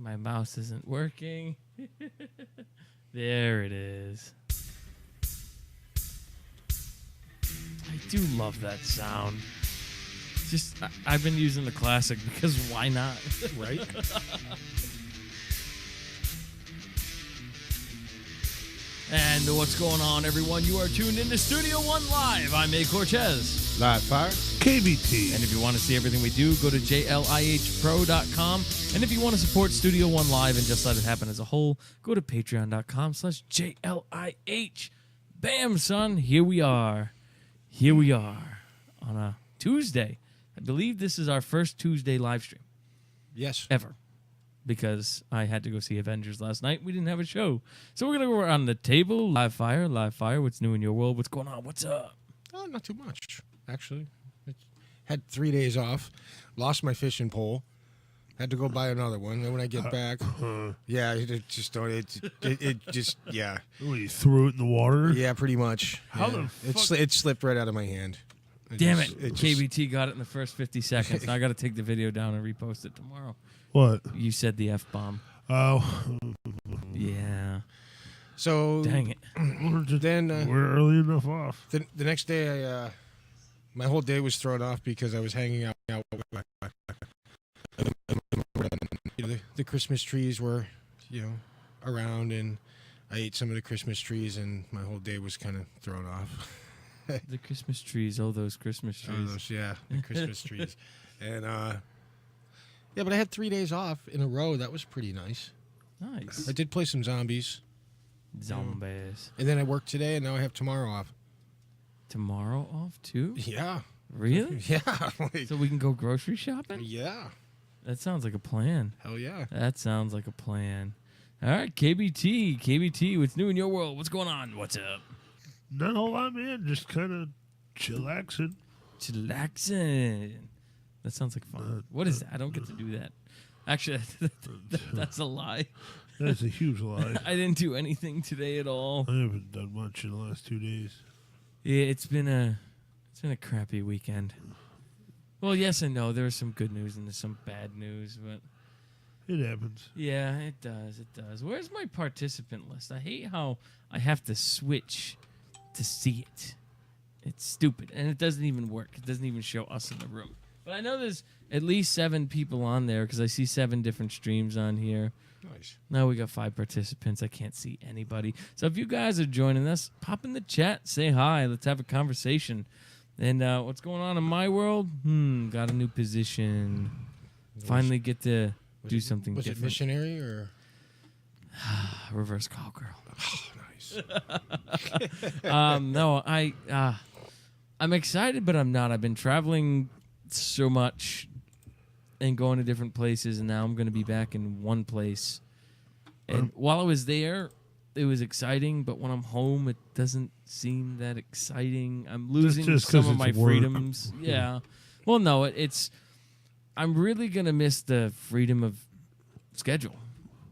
My mouse isn't working. There it is. I do love that sound. Just, I've been using the classic because why not? Right? And what's going on, everyone? You are tuned into Studio One Live. I'm A. Cortez. Live fire. KBT. And if you want to see everything we do, go to jlihpro.com. And if you want to support Studio One Live and just let it happen as a whole, go to patreon.com/JLIH. Bam, son. Here we are. Here we are on a Tuesday. I believe this is our first Tuesday live stream. Yes. Ever. Because I had to go see Avengers last night. We didn't have a show. So we're going to go around the table. Live fire. What's new in your world? What's going on? What's up? Oh, not too much, actually. Had 3 days off. Lost my fishing pole. Had to go buy another one. And when I get back, yeah, it just, yeah. Oh, you threw it in the water? Yeah, pretty much. How yeah. the fuck? It slipped right out of my hand. Damn it. KBT got it in the first 50 seconds. Now I got to take the video down and repost it tomorrow. What? You said the F-bomb. Oh. Yeah. So dang it. We're early enough off. The next day, my whole day was thrown off because I was hanging out. The Christmas trees were, around, and I ate some of the Christmas trees, and my whole day was kind of thrown off. The Christmas trees. Oh, those Christmas trees. The Christmas trees. And, yeah, but I had 3 days off in a row. That was pretty nice. Nice. I did play some zombies. Zombies. And then I worked today, and now I have tomorrow off. Tomorrow off, too? Yeah. Really? Yeah. So we can go grocery shopping? Yeah. That sounds like a plan. Hell yeah. That sounds like a plan. All right, KBT, what's new in your world? What's going on? What's up? Not a lot, man. Just kind of chillaxing. That sounds like fun. What is that? I don't get to do that. Actually, that's a lie. That's a huge lie. I didn't do anything today at all. I haven't done much in the last 2 days. Yeah, it's been a crappy weekend. Well, yes and no. There's some good news and there's some bad news, but it happens. Yeah, it does. It does. Where's my participant list? I hate how I have to switch to see it. It's stupid, and it doesn't even work. It doesn't even show us in the room. But I know there's at least 7 people on there because I see 7 different streams on here. Nice. Now we got 5 participants. I can't see anybody. So if you guys are joining us, pop in the chat, say hi. Let's have a conversation. And what's going on in my world? Got a new position. Finally get to do something different. Was it missionary or? Reverse cowgirl. Oh, nice. No, I'm excited, but I'm not. I've been traveling so much and going to different places, and now I'm going to be back in one place. And while I was there, it was exciting, but when I'm home, it doesn't seem that exciting. I'm losing some of my freedoms. Yeah. Well, no, I'm really going to miss the freedom of schedule,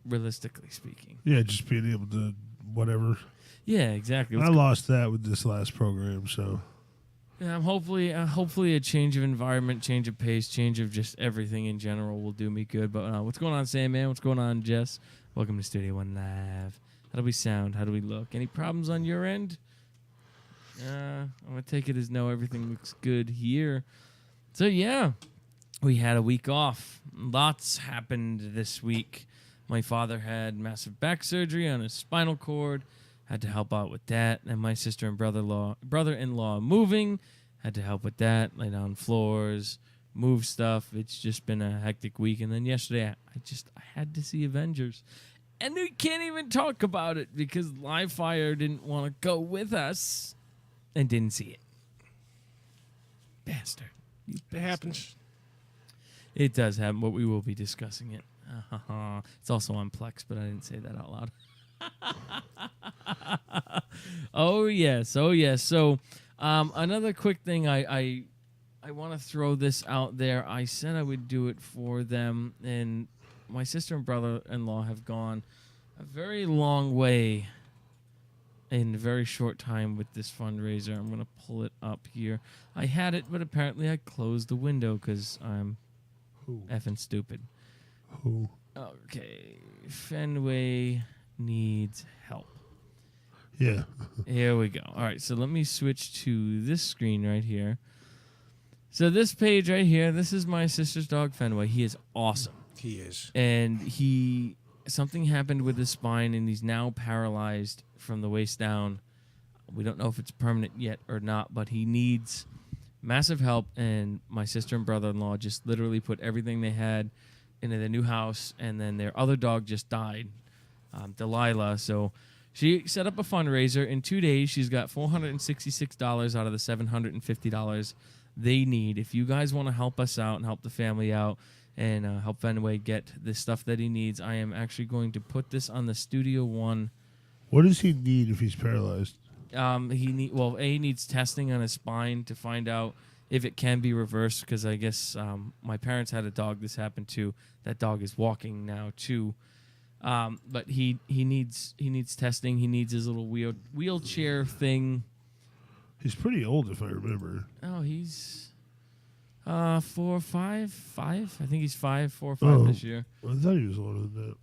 realistically speaking. Yeah, just being able to whatever. Yeah, exactly. I lost that with this last program, so. Yeah, hopefully a change of environment, change of pace, change of just everything in general will do me good. But what's going on, Sam, man? What's going on, Jess? Welcome to Studio One Live. How do we sound? How do we look? Any problems on your end? I'm going to take it as no, everything looks good here. So, yeah, we had a week off. Lots happened this week. My father had massive back surgery on his spinal cord. Had to help out with that. And my sister and brother-in-law moving. Had to help with that. Lay down floors, move stuff. It's just been a hectic week. And then yesterday, I had to see Avengers. And we can't even talk about it because Live Fire didn't want to go with us and didn't see it. Bastard. It happens. It does happen, but we will be discussing it. It's also on Plex, but I didn't say that out loud. Oh, yes. So another quick thing, I want to throw this out there. I said I would do it for them, and my sister and brother-in-law have gone a very long way in a very short time with this fundraiser. I'm going to pull it up here. I had it, but apparently I closed the window because I'm effing stupid. Who? Okay. Fenway needs help. Yeah. Here we go. All right, so let me switch to this screen right here. So this page right here, this is my sister's dog, Fenway. He is awesome. He is. And something happened with his spine, and he's now paralyzed from the waist down. We don't know if it's permanent yet or not, but he needs massive help. And my sister and brother-in-law just literally put everything they had into their new house, and then their other dog just died, Delilah. So she set up a fundraiser. In 2 days, she's got $466 out of the $750 they need. If you guys want to help us out and help the family out and help Fenway get the stuff that he needs, I am actually going to put this on the Studio One. What does he need if he's paralyzed? He needs testing on his spine to find out if it can be reversed, because I guess my parents had a dog this happened to. That dog is walking now too. But he needs testing. He needs his little wheelchair thing. He's pretty old, if I remember. Oh, he's 4 or 5. I think he's 4 or 5 this year. I thought he was older than that.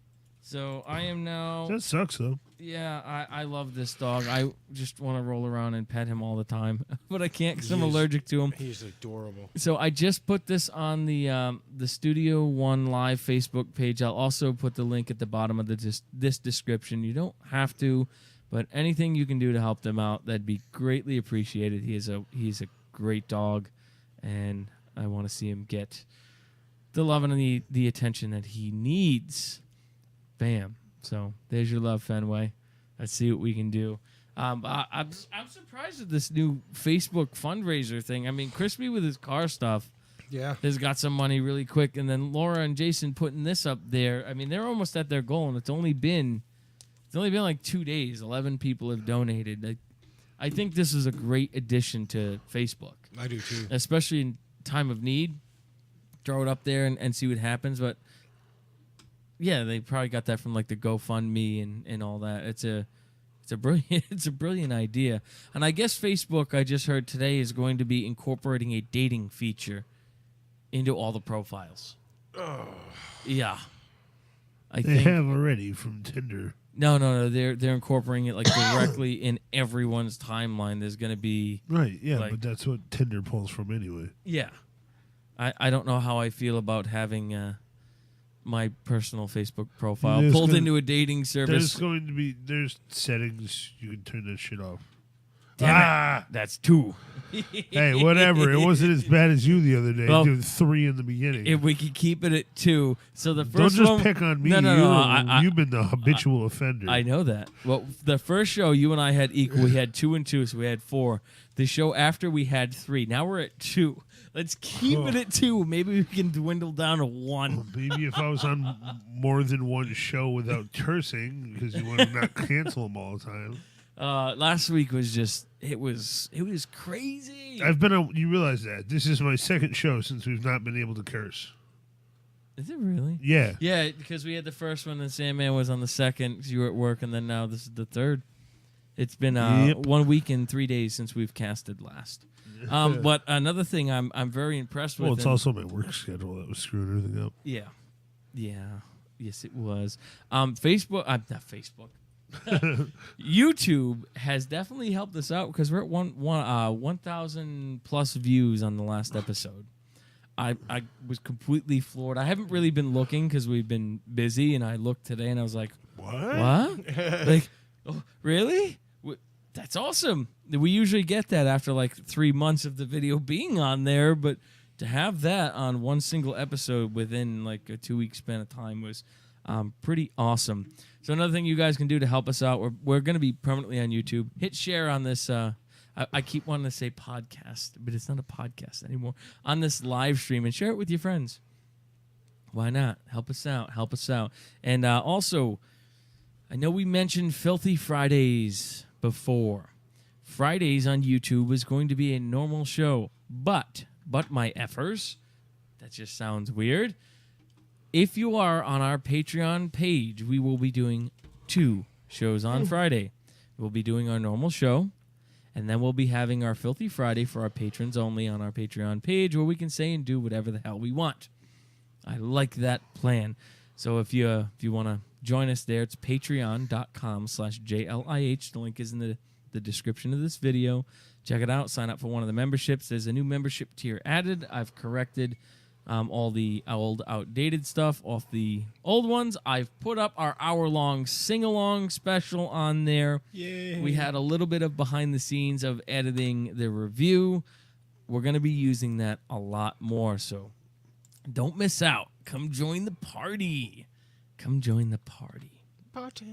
So I am now. That sucks, though. Yeah, I love this dog. I just want to roll around and pet him all the time, but I can't because I'm allergic to him. He's adorable. So I just put this on the Studio One Live Facebook page. I'll also put the link at the bottom of this description. You don't have to, but anything you can do to help them out, that'd be greatly appreciated. He's a great dog, and I want to see him get the love and the attention that he needs. Bam. So there's your love, Fenway. Let's see what we can do. I'm surprised at this new Facebook fundraiser thing. I mean, Crispy with his car stuff has got some money really quick, and then Laura and Jason putting this up there. I mean, they're almost at their goal, and it's only been like 2 days. 11 people have donated. I think this is a great addition to Facebook. I do too, especially in time of need. Throw it up there and see what happens, but. Yeah, they probably got that from like the GoFundMe and all that. It's a brilliant idea. And I guess Facebook, I just heard today, is going to be incorporating a dating feature into all the profiles. Oh. Yeah. They have already from Tinder. No. They're incorporating it like directly in everyone's timeline. There's going to be right. Yeah, but that's what Tinder pulls from anyway. Yeah. I don't know how I feel about having my personal Facebook profile pulled into a dating service. There's settings you can turn that shit off. Damn it. That's 2. Hey, whatever. It wasn't as bad as you the other day. Well, doing 3 in the beginning. If we could keep it at 2. So the first Don't just pick on me. No. You've been the habitual offender. I know that. Well, the first show you and I had equal. We had 2 and 2, so we had 4. The show after we had 3. Now we're at 2. Let's keep it at 2. Maybe we can dwindle down to 1. Maybe if I was on more than one show without cursing, because you want to not cancel them all the time. Last week was just it was crazy. You realize that this is my second show since we've not been able to curse. Is it really? Yeah. Yeah, because we had the first one and Sandman was on the second because you were at work, and then now this is the third. It's been 1 week and 3 days since we've casted last. But another thing I'm very impressed with. Well, it's also my work schedule that was screwing everything up. Yeah. Yes, it was. Not Facebook. YouTube has definitely helped us out because we're at 1,000 plus views on the last episode. I was completely floored. I haven't really been looking because we've been busy, and I looked today and I was like, what? Like, oh, really? That's awesome. We usually get that after like 3 months of the video being on there, but to have that on one single episode within like a 2 week span of time was pretty awesome. So another thing you guys can do to help us out, we're going to be permanently on YouTube. Hit share on this. I keep wanting to say podcast, but it's not a podcast anymore. On this live stream, and share it with your friends. Why not? Help us out. And also, I know we mentioned Filthy Fridays before. Fridays on YouTube is going to be a normal show, but my effers, that just sounds weird. If you are on our Patreon page, we will be doing 2 shows on Friday. We'll be doing our normal show, and then we'll be having our Filthy Friday for our patrons only on our Patreon page, where we can say and do whatever the hell we want. I like that plan. So if you want to join us there, it's patreon.com/JLIH. The link is in the description of this video. Check it out. Sign up for one of the memberships. There's a new membership tier added. I've corrected all the old outdated stuff off the old ones. I've put up our hour-long sing-along special on there. Yay. We had a little bit of behind the scenes of editing the review. We're going to be using that a lot more, so don't miss out. Come join the party. Come join the party. Party.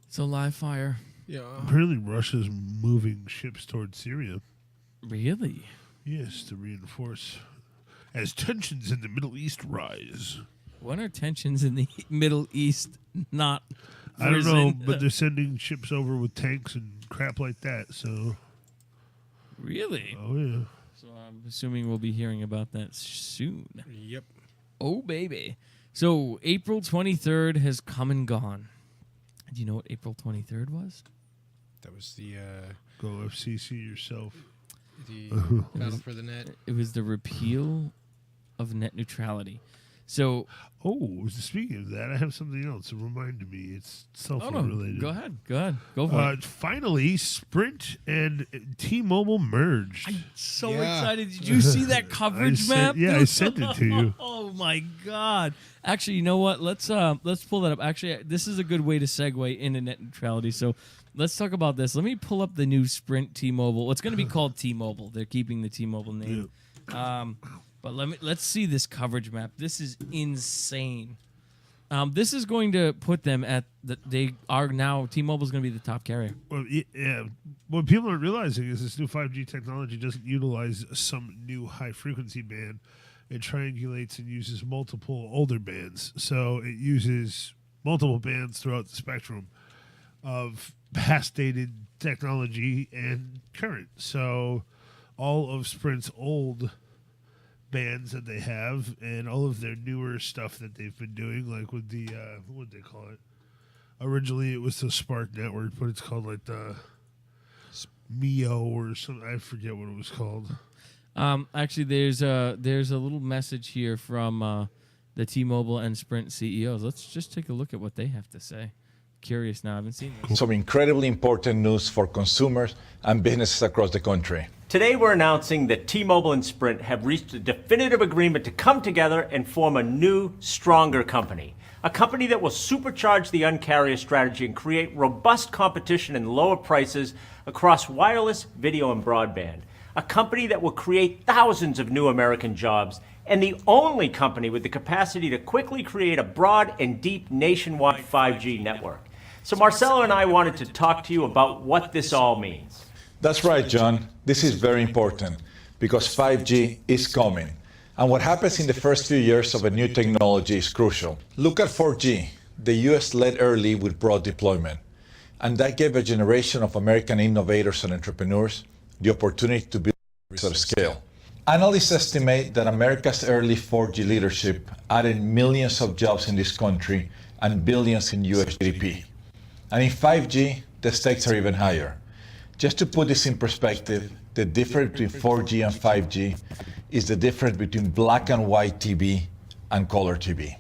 So live fire. Yeah. Apparently, Russia's moving ships towards Syria. Really? Yes, to reinforce as tensions in the Middle East rise. When are tensions in the Middle East not I don't know, risen? but they're sending ships over with tanks and crap like that. So, Really? oh yeah. So I'm assuming we'll be hearing about that soon. Yep. Oh, baby. So April 23rd has come and gone. Do you know what April 23rd was? That was the Go FCC yourself. battle for the net. It was the repeal of net neutrality. So, Oh, speaking of that, I have something else to remind me. It's cell phone related. Go ahead. Go for it. Finally, Sprint and T-Mobile merged. I'm so Yeah. excited. Did you see that coverage map? Yeah, I dude? sent it to you. Oh my God! Actually, you know what? Let's pull that up. Actually, this is a good way to segue into net neutrality. So let's talk about this. Let me pull up the new Sprint T-Mobile. It's going to be called T-Mobile. They're keeping the T-Mobile name. But let's see this coverage map. This is insane. This is going to put them at they are now T-Mobile's going to be the top carrier. Well, yeah. What people aren't realizing is this new 5G technology doesn't utilize some new high-frequency band. It triangulates and uses multiple older bands. So it uses multiple bands throughout the spectrum of past-dated technology and current. So all of Sprint's old bands that they have and all of their newer stuff that they've been doing, like with the what do they call it? Originally it was the Spark Network, but it's called like the Mio or something. I forget what it was called. Actually, there's a little message here from the T-Mobile and Sprint CEOs. Let's just take a look at what they have to say. Curious now. I haven't seen this. Some incredibly important news for consumers and businesses across the country. Today we're announcing that T-Mobile and Sprint have reached a definitive agreement to come together and form a new, stronger company. A company that will supercharge the Un-carrier strategy and create robust competition and lower prices across wireless, video, and broadband. A company that will create thousands of new American jobs, and the only company with the capacity to quickly create a broad and deep nationwide 5G network. So Marcelo and I wanted to talk to you about what this all means. That's right, John. This is very important because 5G is coming. And what happens in the first few years of a new technology is crucial. Look at 4G. The US led early with broad deployment. And that gave a generation of American innovators and entrepreneurs the opportunity to build at scale. Analysts estimate that America's early 4G leadership added millions of jobs in this country and billions in US GDP. And in 5G, the stakes are even higher. Just to put this in perspective, the difference between 4G and 5G is the difference between black and white TV and color TV.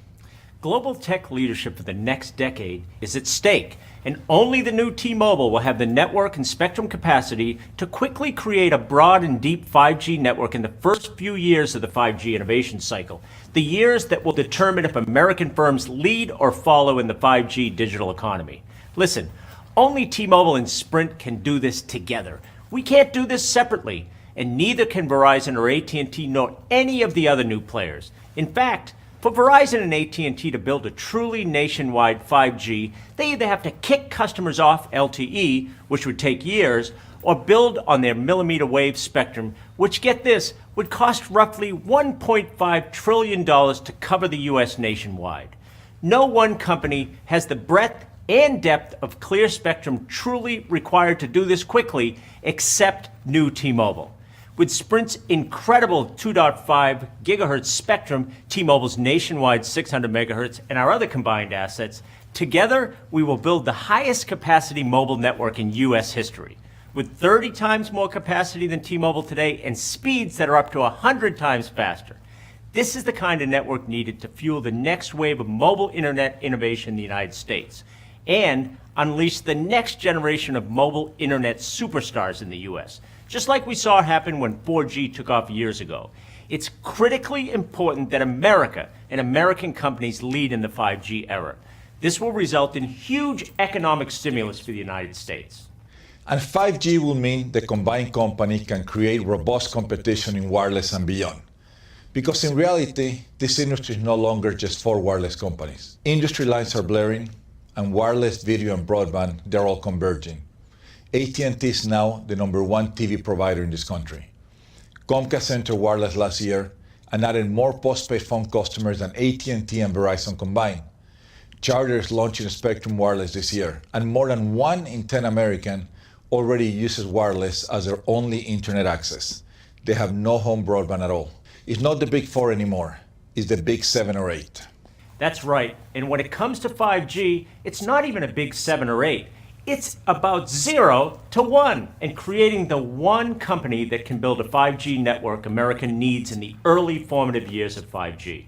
Global tech leadership for the next decade is at stake, and only the new T-Mobile will have the network and spectrum capacity to quickly create a broad and deep 5G network in the first few years of the 5G innovation cycle, the years that will determine if American firms lead or follow in the 5G digital economy. Listen, only T-Mobile and Sprint can do this together. We can't do this separately, and neither can Verizon or AT&T nor any of the other new players. In fact, for Verizon and AT&T to build a truly nationwide 5G, they either have to kick customers off LTE, which would take years, or build on their millimeter wave spectrum, which, get this, would cost roughly $1.5 trillion to cover the U.S. nationwide. No one company has the breadth and depth of clear spectrum truly required to do this quickly, except new T-Mobile. With Sprint's incredible 2.5 gigahertz spectrum, T-Mobile's nationwide 600 megahertz, and our other combined assets, together we will build the highest capacity mobile network in U.S. history. With 30 times more capacity than T-Mobile today and speeds that are up to 100 times faster. This is the kind of network needed to fuel the next wave of mobile internet innovation in the United States and unleash the next generation of mobile internet superstars in the U.S., just like we saw happen when 4G took off years ago. It's critically important that America and American companies lead in the 5G era. This will result in huge economic stimulus for the United States. And 5G will mean the combined company can create robust competition in wireless and beyond. Because in reality, this industry is no longer just four wireless companies. Industry lines are blurring, and wireless, video, and broadband, they're all converging. AT&T is now the #1 TV provider in this country. Comcast entered wireless last year and added more postpaid phone customers than AT&T and Verizon combined. Charter is launching Spectrum Wireless this year, and more than 1 in 10 Americans already uses wireless as their only internet access. They have no home broadband at all. It's not the big four anymore. It's the big 7 or 8. That's right. And when it comes to 5G, it's not even a big 7 or 8. It's about 0 to 1 and creating the one company that can build a 5G network America needs in the early formative years of 5G.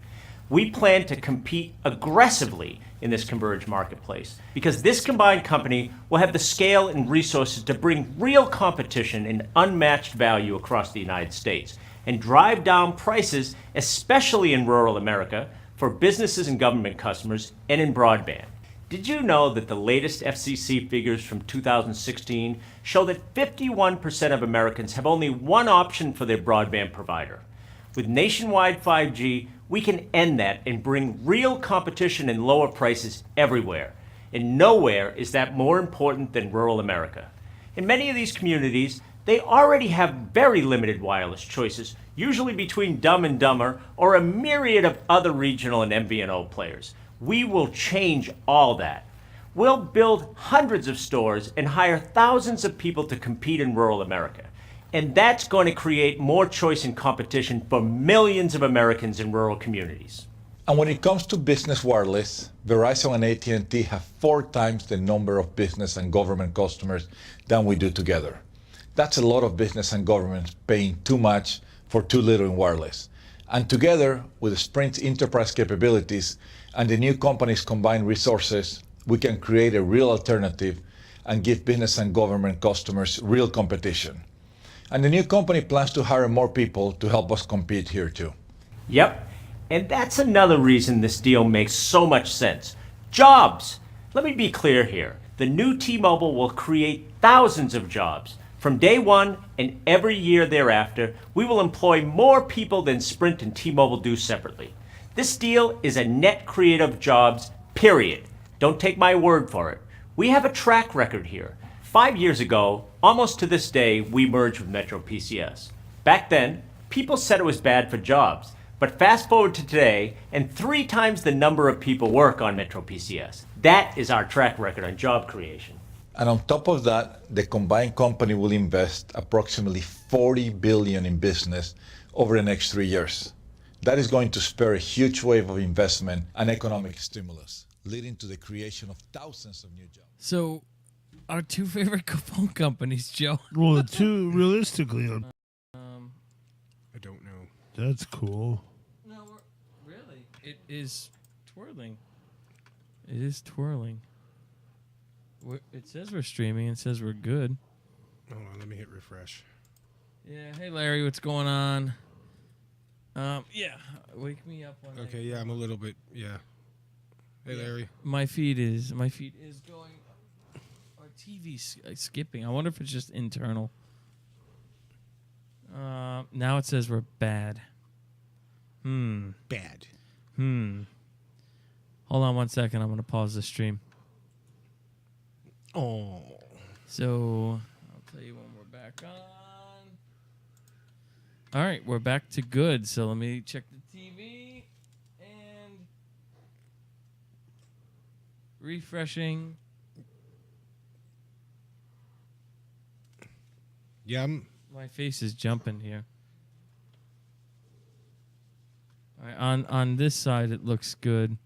We plan to compete aggressively in this converged marketplace because this combined company will have the scale and resources to bring real competition and unmatched value across the United States and drive down prices, especially in rural America, for businesses and government customers and in broadband. Did you know that the latest FCC figures from 2016 show that 51% of Americans have only one option for their broadband provider? With nationwide 5G, we can end that and bring real competition and lower prices everywhere. And nowhere is that more important than rural America. In many of these communities, they already have very limited wireless choices, usually between Dumb and Dumber or a myriad of other regional and MVNO players. We will change all that. We'll build hundreds of stores and hire thousands of people to compete in rural America. And that's going to create more choice and competition for millions of Americans in rural communities. And when it comes to business wireless, Verizon and AT&T have 4 times the number of business and government customers than we do together. That's a lot of business and governments paying too much for too little in wireless. And together with Sprint's enterprise capabilities and the new company's combined resources, we can create a real alternative and give business and government customers real competition. And the new company plans to hire more people to help us compete here too. Yep, and that's another reason this deal makes so much sense. Jobs! Let me be clear here. The new T-Mobile will create thousands of jobs. From day one and every year thereafter, we will employ more people than Sprint and T-Mobile do separately. This deal is a net creative jobs, period. Don't take my word for it. We have a track record here. 5 years ago, almost to this day, we merged with Metro PCS. Back then, people said it was bad for jobs. But fast forward to today, and 3 times the number of people work on Metro PCS. That is our track record on job creation. And on top of that, the combined company will invest approximately $40 billion in business over the next 3 years. That is going to spur a huge wave of investment and economic stimulus, leading to the creation of thousands of new jobs. So, our 2 favorite phone companies, Joe. Well, the two realistically, I don't know. that's cool. No, really, it is twirling. It is twirling. It says we're streaming. It says we're good. Hold on, let me hit refresh. Yeah. Hey, Larry, what's going on? Yeah. Wake me up when. Okay, yeah, I'm a little bit, yeah. Hey, Larry. My feed is going. Our TV's skipping. I wonder if it's just internal. Now it says we're bad. Bad. Hold on 1 second. I'm gonna pause the stream. Oh. So I'll tell you when we're back on. All right, we're back to good. So let me check the TV and refreshing. Yeah, My face is jumping here. All right, on this side it looks good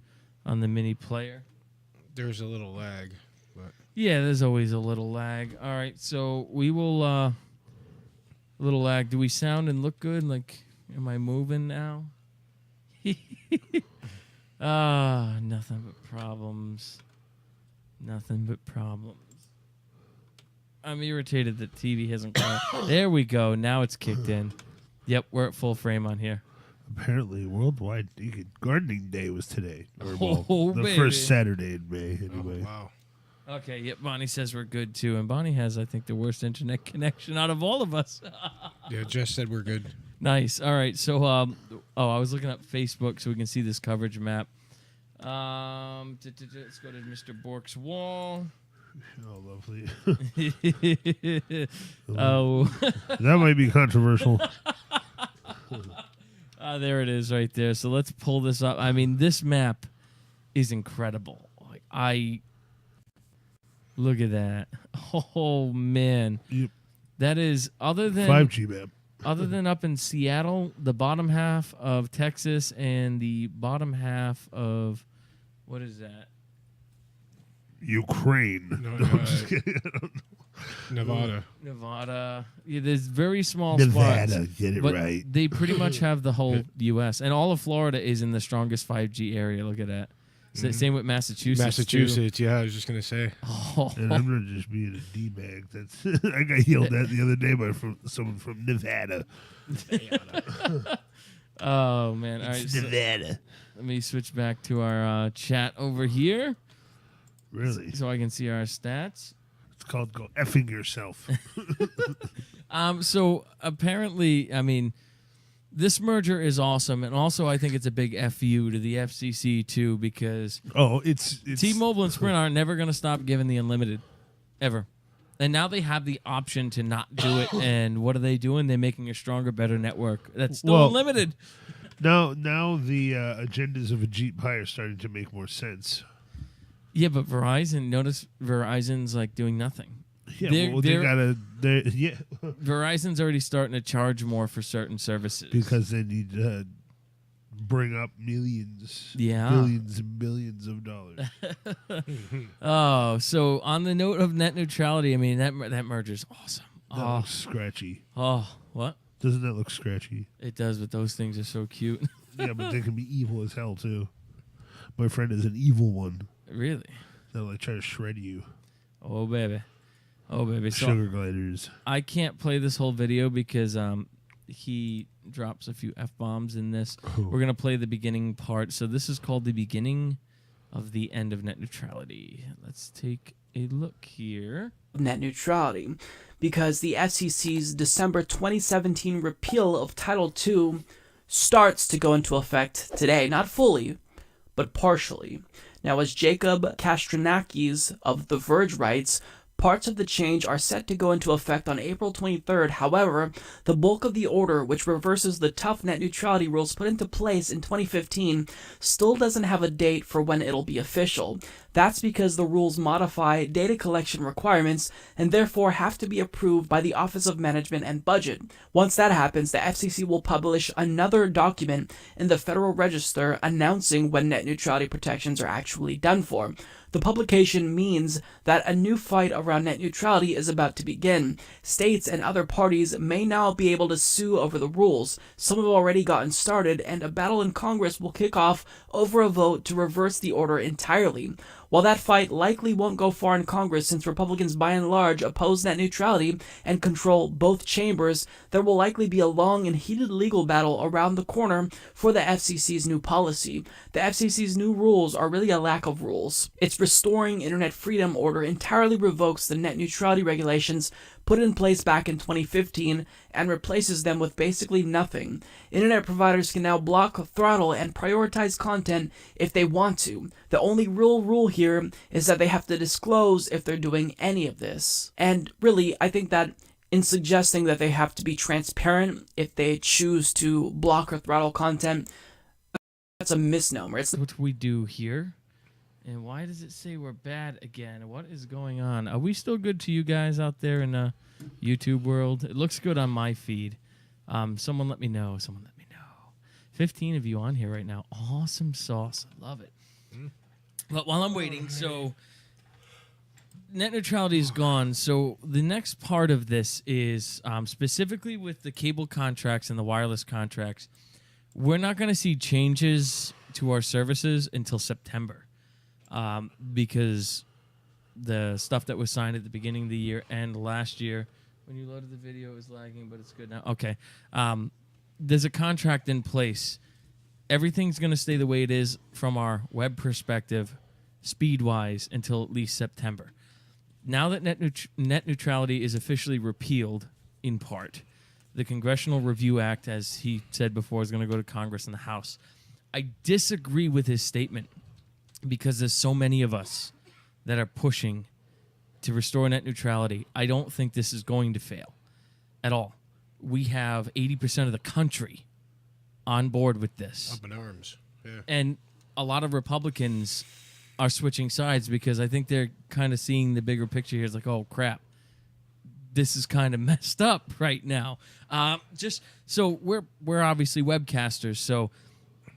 on the mini player. there's a little lag, but Yeah, there's always a little lag. All right, so we will a little lag. Do we sound and look good? Like, am I moving now? Nothing but problems. Nothing but problems. I'm irritated that TV hasn't come. There we go. Now it's kicked in. Yep, we're at full frame on here. Apparently, Worldwide Gardening Day was today. Or, well, Oh, the baby. first Saturday in May, anyway. Wow. Okay, yep, Bonnie says we're good too. And Bonnie has, I think, the worst internet connection out of all of us. Yeah, Jess said we're good. Nice. All right. So, I was looking up Facebook so we can see this coverage map. Let's go to Mr. Bork's wall. Oh, lovely. Oh, That might be controversial. there it is right there. So let's pull this up. I mean, this map is incredible. Like, look at that. Oh man, Yep. that is other than 5G map. other than up in Seattle, the bottom half of Texas and the bottom half of what is that? Ukraine. No, I'm just kidding. I don't know. Nevada. Nevada. Yeah, there's very small Nevada, spots. get it But right. they pretty much have the whole U.S. and all of Florida is in the strongest 5G area. Look at that. Same with Massachusetts. Massachusetts, yeah, I was just going to say. Oh. And I'm not just being a D-bag. That's I got yelled at the other day by someone from Nevada. Oh man! All right, so Nevada. let me switch back to our chat over here Really? so I can see our stats. It's called go effing yourself. So apparently, I mean, this merger is awesome, and also I think it's a big FU to the FCC too, because Oh, it's T-Mobile and Sprint are never going to stop giving the unlimited, ever. And now they have the option to not do it, and what are they doing? They're making a stronger, better network that's still unlimited. Now the agendas of Ajit Pai are starting to make more sense. Yeah, but notice Verizon's like doing nothing. Yeah, They're- Verizon's already starting to charge more for certain services. because they need to bring up millions, Yeah. billions and billions of dollars. Oh, so on the note of net neutrality, I mean, that merger's awesome. That looks scratchy. What? Doesn't that look scratchy? It does, but those things are so cute. Yeah, but they can be evil as hell too. My friend is an evil one. Really? They'll like try to shred you. Oh, baby. So Sugar gliders. I can't play this whole video because he drops a few F-bombs in this. Oh. We're going to play the beginning part. So this is called the beginning of the end of net neutrality. Let's take a look here. Net neutrality, because the FCC's December 2017 repeal of Title II starts to go into effect today. Not fully, but partially. Now, as Jacob Kastranakis of The Verge writes, parts of the change are set to go into effect on April 23rd. However, the bulk of the order, which reverses the tough net neutrality rules put into place in 2015, still doesn't have a date for when it'll be official. That's because the rules modify data collection requirements and therefore have to be approved by the Office of Management and Budget. Once that happens, the FCC will publish another document in the Federal Register announcing when net neutrality protections are actually done for. The publication means that a new fight around net neutrality is about to begin. States and other parties may now be able to sue over the rules. Some have already gotten started, and a battle in Congress will kick off over a vote to reverse the order entirely. While that fight likely won't go far in Congress since Republicans by and large oppose net neutrality and control both chambers, there will likely be a long and heated legal battle around the corner for the FCC's new policy. The FCC's new rules are really a lack of rules. Its Restoring Internet Freedom Order entirely revokes the net neutrality regulations put in place back in 2015 and replaces them with basically nothing. Internet providers can now block, throttle, and prioritize content if they want to. The only real rule here is that they have to disclose if they're doing any of this. And really, I think that in suggesting that they have to be transparent if they choose to block or throttle content, that's a misnomer. It's What we do here. And why does it say we're bad again? What is going on? Are we still good to you guys out there in the YouTube world? It looks good on my feed. Someone let me know. 15 of you on here right now. Awesome sauce. I love it. But while I'm waiting, so net neutrality is gone. So the next part of this is specifically with the cable contracts and the wireless contracts. we're not going to see changes to our services until September, because the stuff that was signed at the beginning of the year and last year, when you loaded the video, it was lagging, but it's good now. Okay. There's a contract in place. Everything's going to stay the way it is from our web perspective, speed-wise, until at least September. Now that net neutrality is officially repealed, in part, the Congressional Review Act, as he said before, is going to go to Congress and the House. I disagree with his statement because there's so many of us that are pushing to restore net neutrality. I don't think this is going to fail at all. We have 80% of the country on board with this. Up in arms. Yeah. And a lot of Republicans are switching sides because I think they're kind of seeing the bigger picture here. It's like, oh, crap. This is kind of messed up right now. Just so we're obviously webcasters. So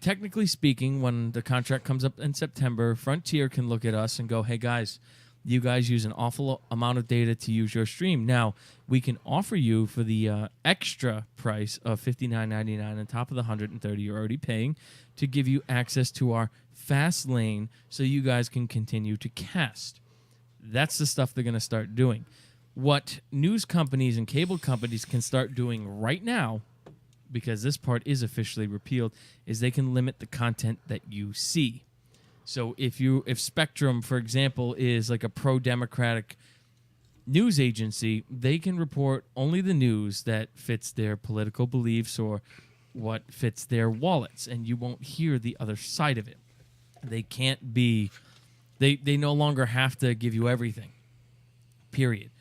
technically speaking, when the contract comes up in September, Frontier can look at us and go, hey, guys, you guys use an awful amount of data to use your stream. Now, we can offer you for the extra price of $59.99 on top of the $130 you're already paying to give you access to our fast lane so you guys can continue to cast. That's the stuff they're going to start doing. What news companies and cable companies can start doing right now, because this part is officially repealed, is they can limit the content that you see. So if Spectrum, for example, is like a pro-democratic news agency, they can report only the news that fits their political beliefs or what fits their wallets, and you won't hear the other side of it. They can't be... They no longer have to give you everything, period.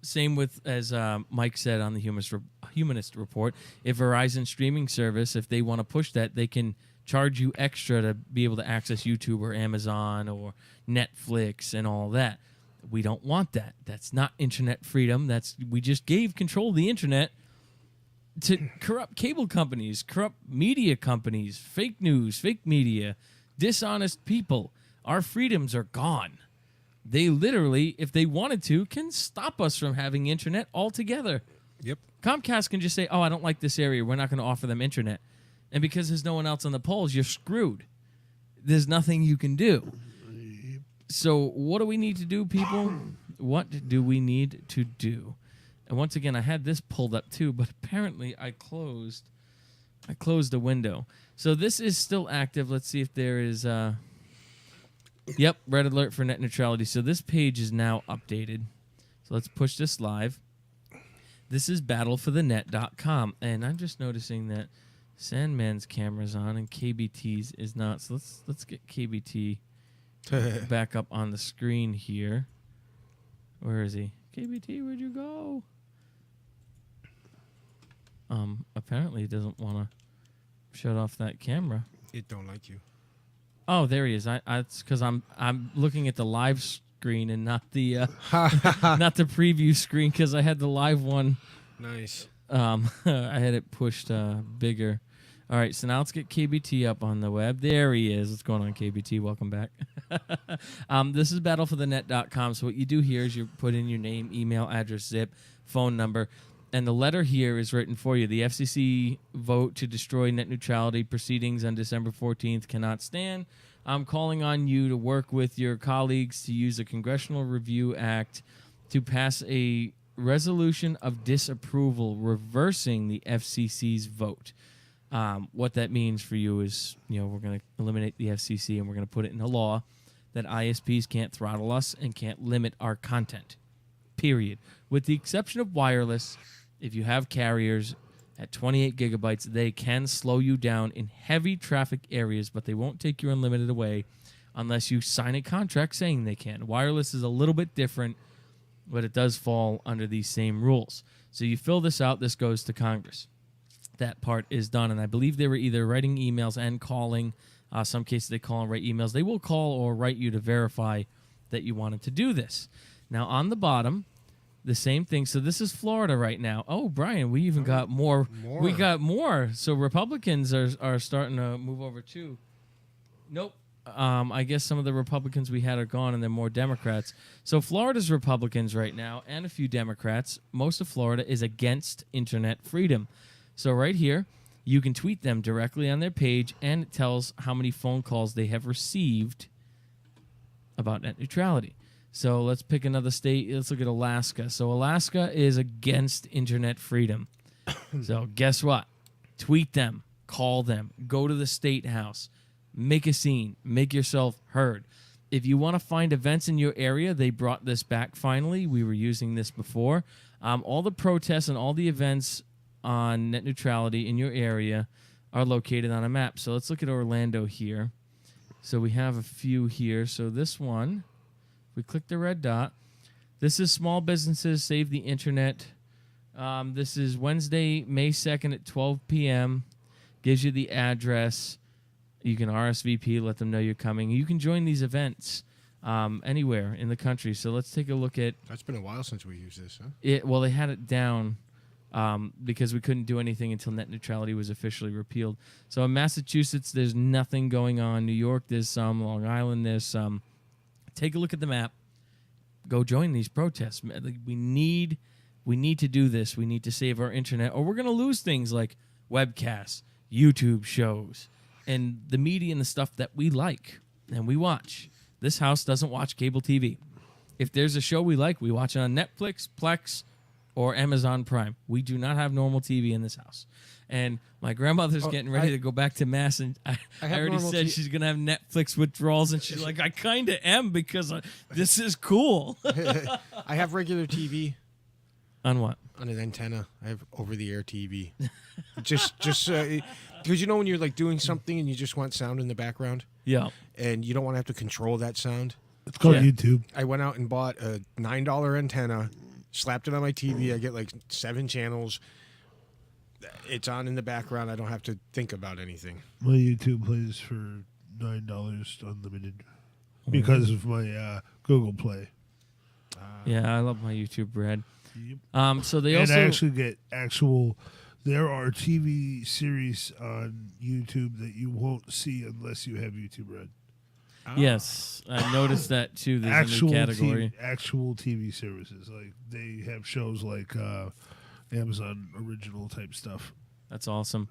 Same with, as Mike said on the Humanist Report, if Verizon streaming service, if they want to push that, they can charge you extra to be able to access YouTube or Amazon or Netflix and all that. We don't want that. That's not internet freedom. We just gave control of the internet to corrupt cable companies, corrupt media companies, fake news, fake media, dishonest people. Our freedoms are gone. They literally, if they wanted to, can stop us from having internet altogether. Yep. Comcast can just say, oh, I don't like this area. We're not going to offer them internet. And because there's no one else on the polls, you're screwed. There's nothing you can do. So what do we need to do, people? What do we need to do? And once again, I had this pulled up too, but apparently I closed the window. So this is still active. Let's see if there is... Yep, red alert for net neutrality. So this page is now updated. So let's push this live. This is battleforthenet.com. And I'm just noticing that Sandman's camera's on and KBT's is not. So let's get KBT back up on the screen here. Where is he? KBT, where'd you go? Apparently he doesn't want to shut off that camera. It don't like you. Oh, there he is. It's because I'm looking at the live screen and not the not the preview screen because I had the live one. Nice. I had it pushed bigger. All right, so now let's get KBT up on the web. There he is. What's going on, KBT? Welcome back. This is battleforthenet.com. So what you do here is you put in your name, email, address, zip, phone number, and the letter here is written for you. The FCC vote to destroy net neutrality proceedings on December 14th cannot stand. I'm calling on you to work with your colleagues to use the Congressional Review Act to pass a resolution of disapproval reversing the FCC's vote. What that means for you is, we're going to eliminate the FCC and we're going to put it in a law that ISPs can't throttle us and can't limit our content, period. With the exception of wireless, if you have carriers at 28 gigabytes, they can slow you down in heavy traffic areas, but they won't take your unlimited away unless you sign a contract saying they can. Wireless is a little bit different, but it does fall under these same rules. So you fill this out, this goes to Congress. That part is done, and I believe they were either writing emails and calling. Some cases they call and write emails. They will call or write you to verify that you wanted to do this. Now, on the bottom, the same thing. So this is Florida right now. Oh, Brian, we even got more. We got more. So Republicans are starting to move over too. Nope. I guess some of the Republicans we had are gone, and they're more Democrats. So Florida's Republicans right now, and a few Democrats. Most of Florida is against internet freedom. So right here, You can tweet them directly on their page, and it tells how many phone calls they have received about net neutrality. So let's pick another state. Let's look at Alaska. So Alaska is against internet freedom. So guess what? Tweet them, call them, go to the state house, make a scene, make yourself heard. If you want to find events in your area, they brought this back finally. We were using this before. All the protests and all the events on net neutrality in your area are located on a map. So let's look at Orlando here. So we have a few here. So this one, we click the red dot. This is Small Businesses Save the Internet. This is Wednesday, May 2nd at 12 p.m. Gives you the address. You can RSVP, let them know you're coming. You can join these events anywhere in the country. So let's take a look at... That's been a while since we used this, huh? Well, they had it down because we couldn't do anything until net neutrality was officially repealed. So in Massachusetts, there's nothing going on. New York, there's some. Long Island, there's some. Take a look at the map. Go join these protests. We need to do this. We need to save our internet, or we're going to lose things like webcasts, YouTube shows, and the media and the stuff that we like and we watch. This house doesn't watch cable TV. If there's a show we like, we watch it on Netflix, Plex, or Amazon Prime. We do not have normal TV in this house. And my grandmother's getting ready to go back to Mass, and I already said she's going to have Netflix withdrawals, and she's like, I kind of am because this is cool. I have regular TV. On what? On an antenna. I have over-the-air TV. just because you know when you're like doing something and you just want sound in the background? Yeah. And you don't want to have to control that sound? It's called YouTube. I went out and bought a $9 antenna, slapped it on my TV. I get like 7 channels. It's on in the background. I don't have to think about anything. My YouTube plays for $9 unlimited because of my Google Play. Yeah, I love my YouTube, Brad. Yep. So they and also I actually get actual. There are TV series on YouTube that you won't see unless you have YouTube Red. Yes, I noticed that too. There's Actual a new category. actual TV services, like they have shows like Amazon original type stuff. That's awesome.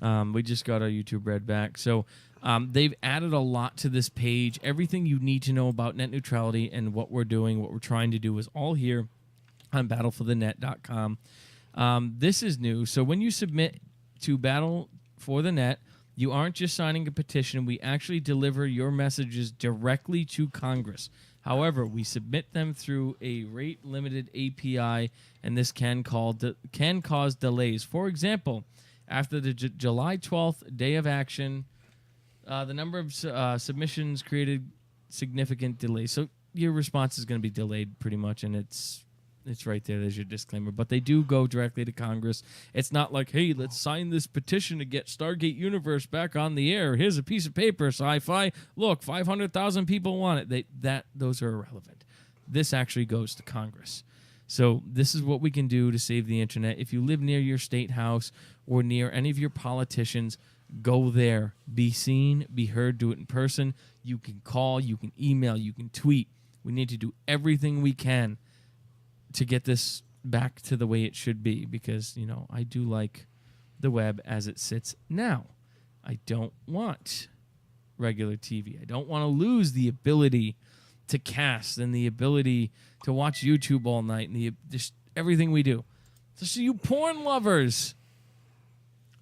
We just got our YouTube Red back. So they've added a lot to this page. Everything you need to know about net neutrality and what we're doing, what we're trying to do is all here on battleforthenet.com. This is new. So when you submit to Battle for the Net, you aren't just signing a petition. We actually deliver your messages directly to Congress. However, we submit them through a rate-limited API, and this can cause delays. For example, after the July 12th day of action, the number of submissions created significant delays. So your response is going to be delayed pretty much, and it's right there. There's your disclaimer. But they do go directly to Congress. It's not like, hey, let's sign this petition to get Stargate Universe back on the air. Here's a piece of paper, sci-fi. Look, 500,000 people want it. Those are irrelevant. This actually goes to Congress. So this is what we can do to save the internet. If you live near your state house or near any of your politicians, go there. Be seen, be heard, do it in person. You can call, you can email, you can tweet. We need to do everything we can to get this back to the way it should be, because, I do like the web as it sits now. I don't want regular TV. I don't want to lose the ability to cast and the ability to watch YouTube all night and just everything we do. So you porn lovers,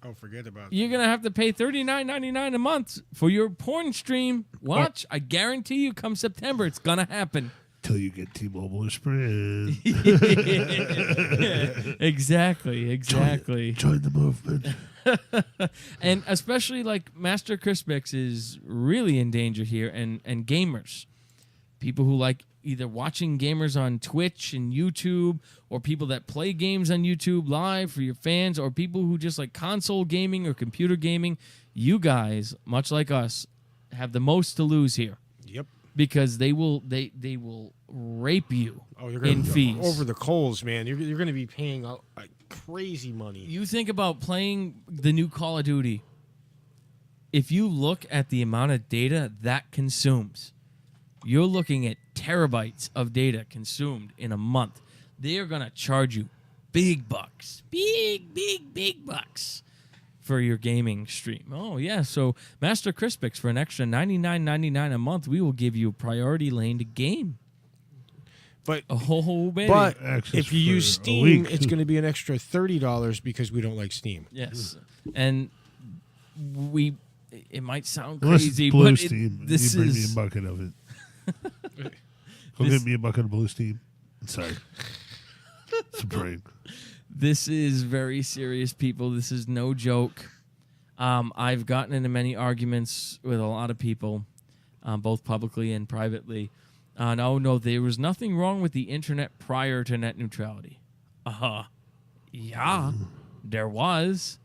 Oh, forget about you're going to have to pay $39.99 a month for your porn stream. Watch. I guarantee you come September, it's going to happen. Till you get T-Mobile or Sprint. Exactly. Join the movement. And especially like Master Crispix is really in danger here, and gamers. People who like either watching gamers on Twitch and YouTube, or people that play games on YouTube live for your fans, or people who just like console gaming or computer gaming. You guys, much like us, have the most to lose here. Yep. Because they will rape you in fees. Over the coals, man. You're going to be paying crazy money. You think about playing the new Call of Duty. If you look at the amount of data that consumes, you're looking at terabytes of data consumed in a month. They are going to charge you big bucks, big bucks for your gaming stream. Oh, yeah. So Master Crispix, for an extra $99.99 a month, we will give you a priority lane to game. But Oh, baby. but Access if you for use a Steam, week. it's going to be an extra $30 because we don't like Steam. Yes. And it might sound Unless crazy, it's blue but steam, this you bring me a is... bucket of it. Go This- get me a bucket of blue steam. Sorry. It's a prank. This is very serious, people. This is no joke. I've gotten into many arguments with a lot of people, both publicly and privately. No, there was nothing wrong with the internet prior to net neutrality. Yeah, there was.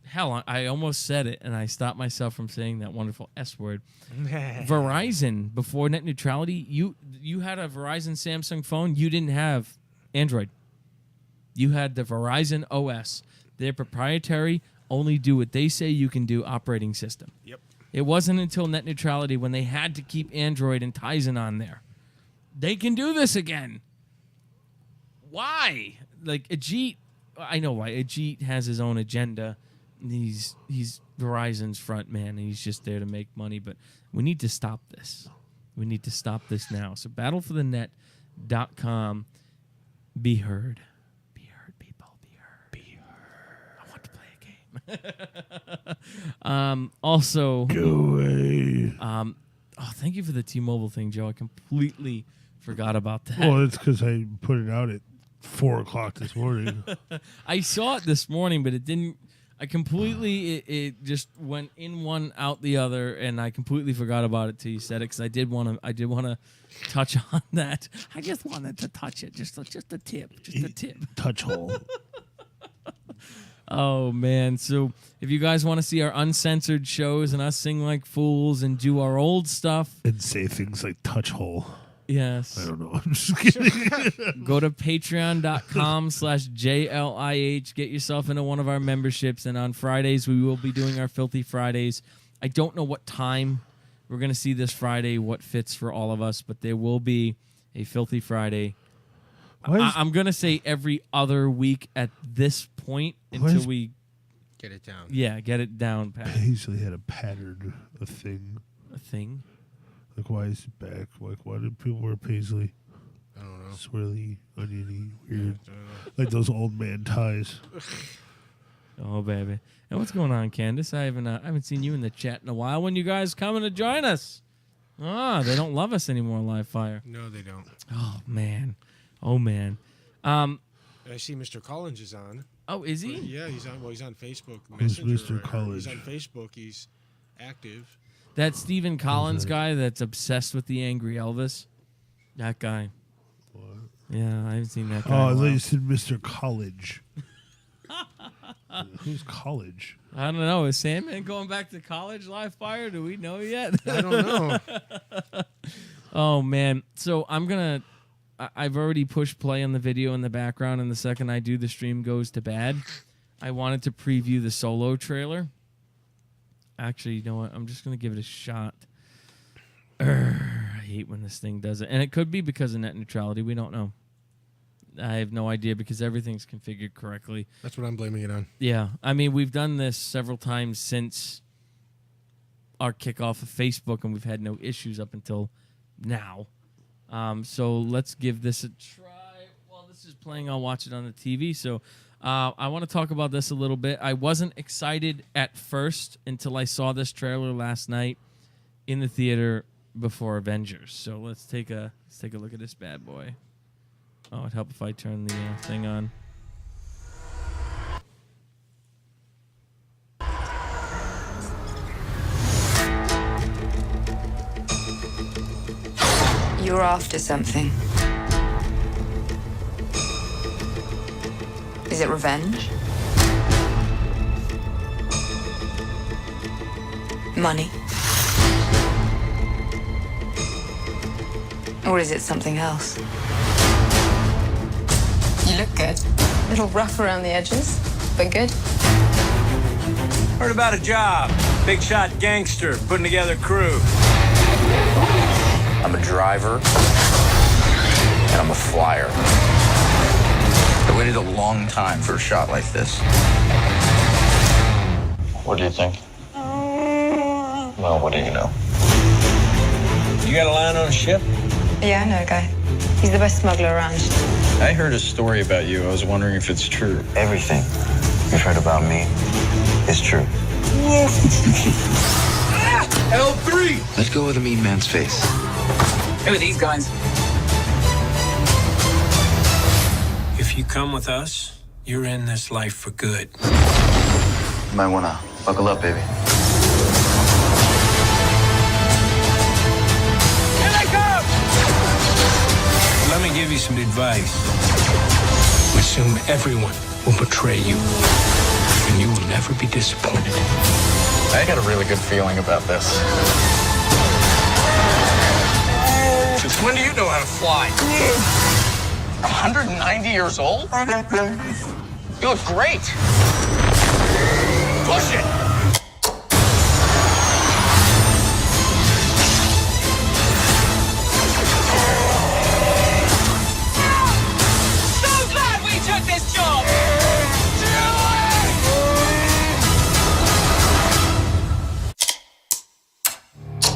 Hell, I almost said it, and I stopped myself from saying that wonderful S word. Verizon, before net neutrality, you had a Verizon Samsung phone. You didn't have Android. You had the Verizon OS. They're proprietary, only do what they say you can do operating system. Yep. It wasn't until net neutrality when they had to keep Android and Tizen on there. They can do this again. Why? Like Ajit, I know why. Ajit has his own agenda. He's Verizon's front man, and he's just there to make money. But we need to stop this. We need to stop this now. So battleforthenet.com. Be heard. Be heard, people. Be heard. Be heard. I want to play a game. Also, Go away. thank you for the T-Mobile thing, Joe. I completely forgot about that. Well, it's because I put it out at 4 o'clock this morning. I saw it this morning, but it didn't. I completely it just went in one out the other, and I completely forgot about it till you said it because I did want to touch on that. I just wanted to touch it, just a tip, Touch hole. Oh man! So if you guys want to see our uncensored shows and us sing like fools and do our old stuff, And say things like touch hole. yes, I don't know. I'm just kidding. go to patreon.com/JLIH. Get yourself into one of our memberships. And on Fridays, we will be doing our Filthy Fridays. I don't know what time we're going to see this Friday, what fits for all of us, but there will be a Filthy Friday. I'm going to say every other week at this point until we Get it down. get it down, Pat. Paisley had a pattern, a thing. A thing. Like, why is it back? Like, why did people wear Paisley? I don't know. Swirly, oniony, weird. I don't know. Like those old man ties. Oh, baby. And what's going on, Candace? I haven't seen you in the chat in a while. When you guys coming to join us? They don't love us anymore, Live Fire. No, they don't. Oh, man. Oh, man. I see Mr. Collins is on. Oh, is he? Yeah, he's on. Well, he's on Facebook Who's Messenger. Mr. Collins? He's on Facebook. He's active. That Stephen Collins that? guy that's obsessed with the Angry Elvis? That guy. What? Yeah, I haven't seen that guy. Oh, I in a thought while. you said Mr. College. Who's College? I don't know. Is Sandman going back to college, Live Fire? Do we know yet? I don't know. Oh, man. So I've already pushed play on the video in the background, and the second I do, the stream goes to bad. I wanted to preview the Solo trailer. Actually, you know what? I'm just going to give it a shot. I hate when this thing does it. And it could be because of net neutrality. We don't know. I have no idea because everything's configured correctly. That's what I'm blaming it on. Yeah. I mean, we've done this several times since our kickoff of Facebook, and we've had no issues up until now. So let's give this a try. While this is playing, I'll watch it on the TV. So I want to talk about this a little bit. I wasn't excited at first until I saw this trailer last night in the theater before Avengers. So let's take a look at this bad boy. Oh, it'd help if I turn the thing on. You're after something. Is it revenge? Money? Or is it something else? You look good. A little rough around the edges, but good. Heard about a job. Big shot gangster putting together crew. I'm a driver, and I'm a flyer. I waited a long time for a shot like this. What do you think? Well, what do you know? You got a line on a ship? Yeah, I know a guy. He's the best smuggler around. I heard a story about you. I was wondering if it's true. Everything you've heard about me is true. L3! Let go of the mean man's face. Who are these guys? If you come with us, you're in this life for good. You might wanna buckle up, baby. Here they come! Let me give you some advice. Assume everyone will betray you, and you will never be disappointed. I got a really good feeling about this. Since when do you know how to fly? 190 years old? You look great. Push it! So glad we took this job!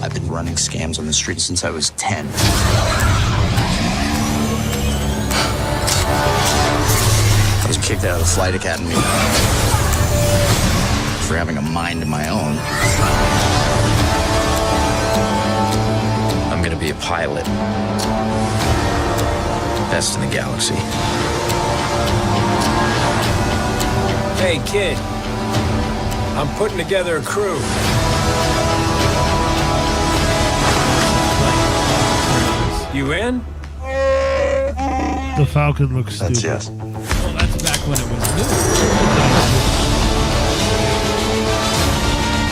I've been running scams on the street since I was 10. I was kicked out of the flight academy for having a mind of my own. I'm gonna be a pilot. Best in the galaxy. Hey, kid. I'm putting together a crew. You in? The Falcon looks stupid. That's yes. Well, that's back when it was new.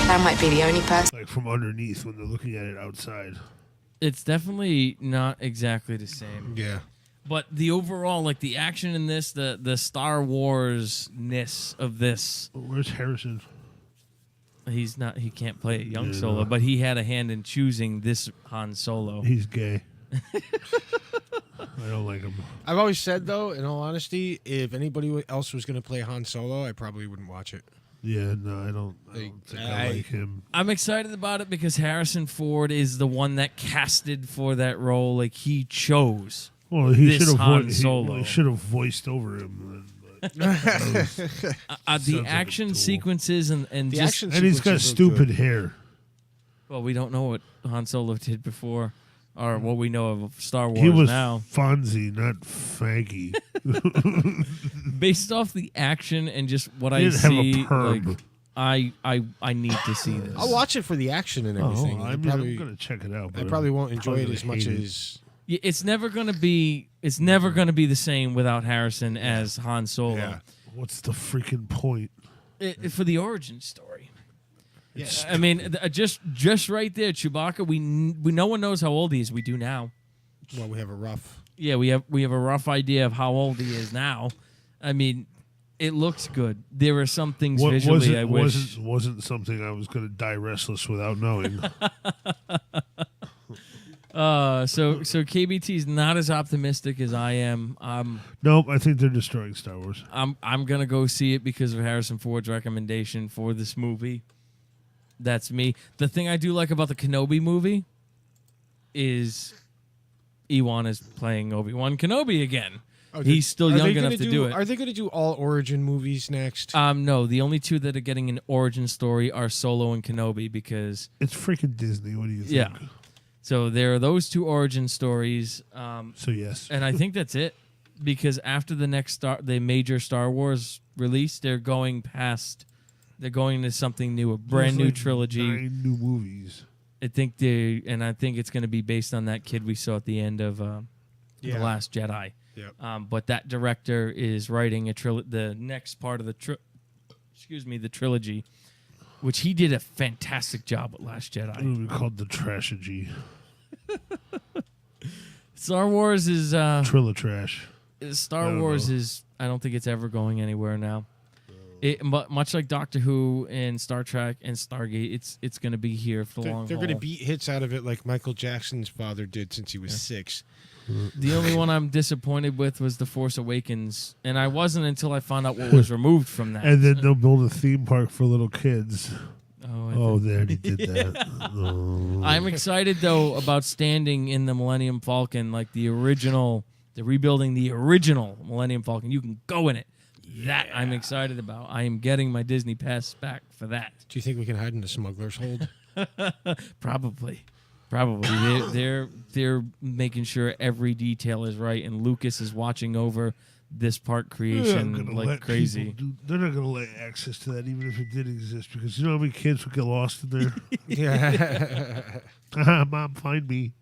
That might be the only person. Like from underneath when they're looking at it outside. It's definitely not exactly the same. Yeah. But the overall, like the action in this, the Star Wars-ness of this, Where's Harrison? he can't play a young Yeah. Solo, but he had a hand in choosing this Han Solo. He's gay. I don't like him. I've always said, though, in all honesty, if anybody else was going to play Han Solo, I probably wouldn't watch it. Yeah, no, I don't think I like him. I'm excited about it because Harrison Ford is the one that casted for that role. Like, he chose Well, he this should have Han Solo. he should have voiced over him. Then, but The like a action tool. sequences and The just, action and he's got sequences look stupid good. hair. well, we don't know what Han Solo did before, or what we know of Star Wars He was now. Fonzie, not Faggy. Based off the action and just what He I didn't have a see, perm. like I need to see this. I'll watch it for the action and everything. I'm gonna check it out. I but probably I'm won't enjoy probably it gonna as much hate it. as. Yeah, it's never gonna be the same without Harrison as Han Solo. Yeah. What's the freaking point? For the origin story. Yes. I mean, just right there, Chewbacca. We no one knows how old he is. We do now. Well, we have a rough. Yeah, we have a rough idea of how old he is now. I mean, it looks good. There are some things visually I wish. Wasn't something I was gonna die restless without knowing. So KBT's not as optimistic as I am. Nope, I think they're destroying Star Wars. I'm gonna go see it because of Harrison Ford's recommendation for this movie. That's me. The thing I do like about the Kenobi movie is Ewan is playing Obi-Wan Kenobi again. Oh, He's still are young they gonna enough to do it. Are they going to do all origin movies next? No, the only two that are getting an origin story are Solo and Kenobi because It's freaking Disney. What do you think? yeah. So there are those two origin stories. So yes. And I think that's it because after the next the major Star Wars release, they're going to something new, a brand new trilogy. 9 new movies. I think it's going to be based on that kid we saw at the end of The Last Jedi. Yep. But that director is writing the next part of the the trilogy, which he did a fantastic job with Last It Jedi. would be called the Trashagy. Star Wars is I Trilla Trash. Star I don't Wars know. is I don't think it's ever going anywhere now. Much like Doctor Who and Star Trek and Stargate, it's going to be here for the long They're haul. going to beat hits out of it like Michael Jackson's father did since he was 6. The only one I'm disappointed with was The Force Awakens, and I wasn't until I found out what was removed from that. And then they'll build a theme park for little kids. Oh, they already did that. Oh. I'm excited though about standing in the Millennium Falcon, like the original. They're rebuilding the original Millennium Falcon. You can go in it. That I'm excited about. I am getting my Disney Pass back for that. Do you think we can hide in the smuggler's hold? Probably. They're making sure every detail is right, and Lucas is watching over this park creation like crazy. They're not going to let access to that, even if it did exist, because you know how many kids would get lost in there. Yeah. Mom, find me.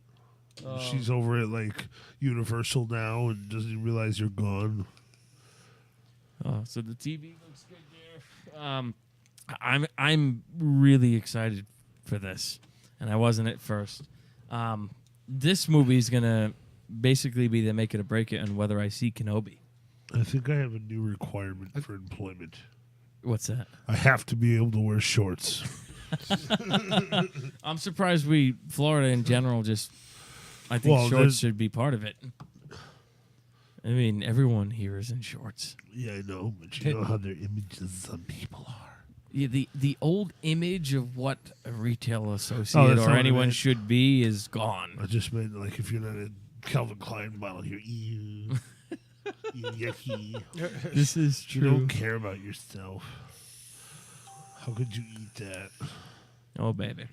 She's over at like Universal now and doesn't even realize you're gone. Oh, so the TV looks good there. I'm really excited for this, and I wasn't at first. This movie is gonna basically be the make it or break it on whether I see Kenobi. I think I have a new requirement for employment. What's that? I have to be able to wear shorts. I'm surprised Florida in general, I think shorts should be part of it. I mean, everyone here is in shorts. Yeah, I know, but you know how their images on people are. Yeah, the old image of what a retail associate or anyone should be is gone. I just meant, like, if you're not a Calvin Klein model, you're ew, yucky. This is true. You don't care about yourself. How could you eat that? Oh, baby.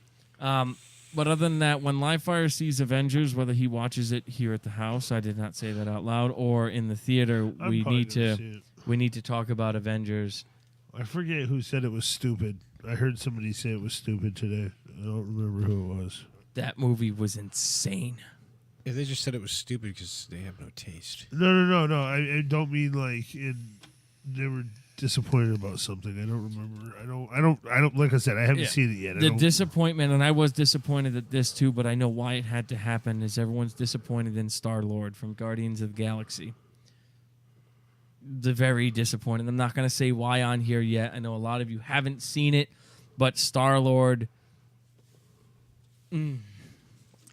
But other than that, when Livefire sees Avengers, whether he watches it here at the house, I did not say that out loud, or in the theater, we need to talk about Avengers. I forget who said it was stupid. I heard somebody say it was stupid today. I don't remember who it was. That movie was insane. Yeah, they just said it was stupid because they have no taste. No. I don't mean like they were disappointed about something. I don't remember. I don't. Like I said, I haven't seen it yet. The disappointment, and I was disappointed at this too, but I know why it had to happen. Is everyone's disappointed in Star-Lord from Guardians of the Galaxy? They're very disappointed. I'm not going to say why on here yet. I know a lot of you haven't seen it, but Star-Lord, He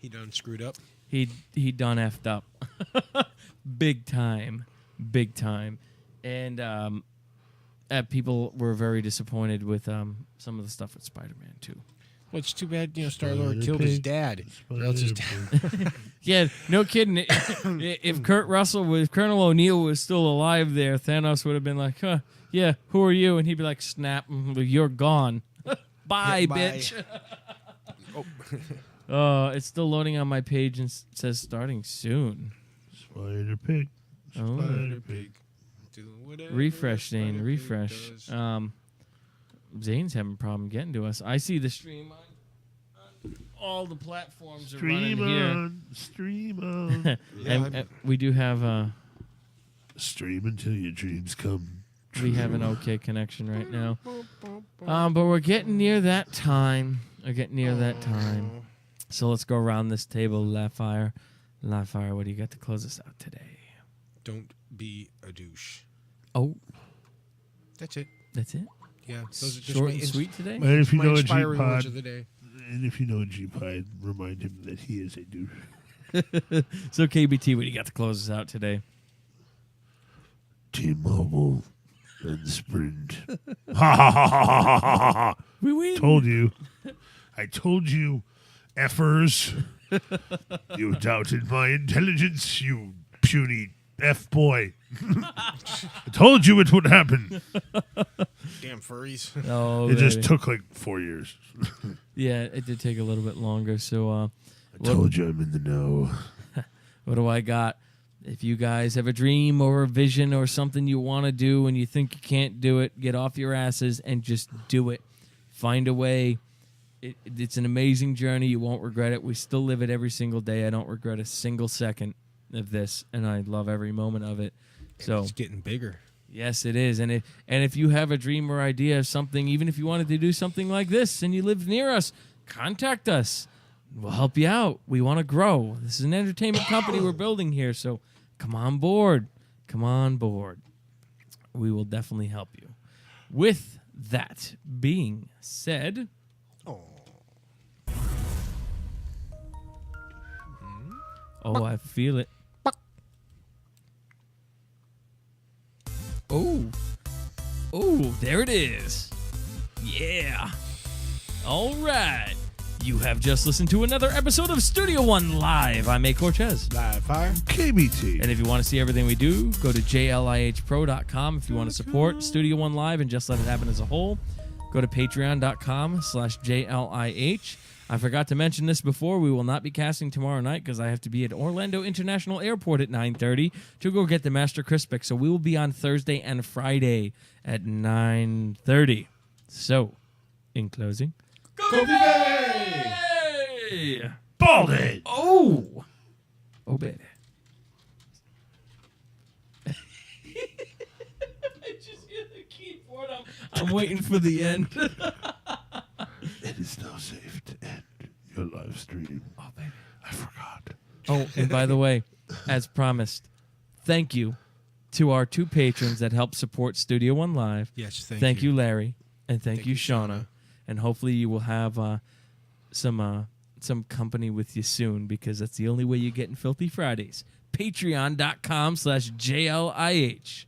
done screwed up. He done effed up, big time, and people were very disappointed with some of the stuff with Spider-Man too. Well, it's too bad, Star-Lord killed his dad. Or else his dad. Yeah, no kidding. If Colonel O'Neill was still alive there, Thanos would have been like, huh, yeah, who are you? And he'd be like, snap, you're gone. Bye, bitch. It's still loading on my page and says starting soon. Spider-Pig. Spider-Pig. Refresh, Zane, refresh. Zane's having a problem getting to us. I see the stream on all the platforms are running here. Stream on. And we do have stream until your dreams come true. We have an okay connection right now. But we're getting near that time. So let's go around this table. Livefire, what do you got to close us out today? Don't be a douche. Oh. That's it. Yeah. Those are just short and sweet today? And if you know a inspiring words G-Pod, of the day. and if you know a G-Pod, remind him that he is a douche. So KBT, what do you got to close us out today? T-Mobile and Sprint. Ha ha ha ha ha ha ha! We win. Told you. I told you, effers. You doubted my intelligence, you puny F-boy. I told you it would happen. Damn furries. Oh, it just took like 4 years. Yeah, it did take a little bit longer. So I told you I'm in the know. What do I got? If you guys have a dream or a vision or something you want to do and you think you can't do it, get off your asses and just do it. Find a way. It's an amazing journey. You won't regret it. We still live it every single day. I don't regret a single second of this, and I love every moment of it. So it's getting bigger. Yes, it is. And if you have a dream or idea of something, even if you wanted to do something like this and you live near us, contact us. We'll help you out. We want to grow. This is an entertainment company we're building here, so come on board. Come on board. We will definitely help you. with that being said, oh, I feel it. Oh, there it is. Yeah. All right. You have just listened to another episode of Studio One Live. I'm A. Cortez. Live fire. KBT. And if you want to see everything we do, go to jlihpro.com. If you want to support Studio One Live and just let it happen as a whole, go to patreon.com/JLIH. I forgot to mention this before. We will not be casting tomorrow night because I have to be at Orlando International Airport at 9:30 to go get the Master Crispix. So we will be on Thursday and Friday at 9:30. So, in closing, Go Hey! Balding. Oh, baby. I just hear the keyboard. I'm waiting for the end. It is now safe to end your live stream. Oh, baby. I forgot. Oh, and by the way, as promised, thank you to our 2 patrons that help support Studio One Live. Yes, Thank you, Larry, and thank you, Shauna. And hopefully you will have some company with you soon, because that's the only way you get in Filthy Fridays. Patreon.com/JLIH.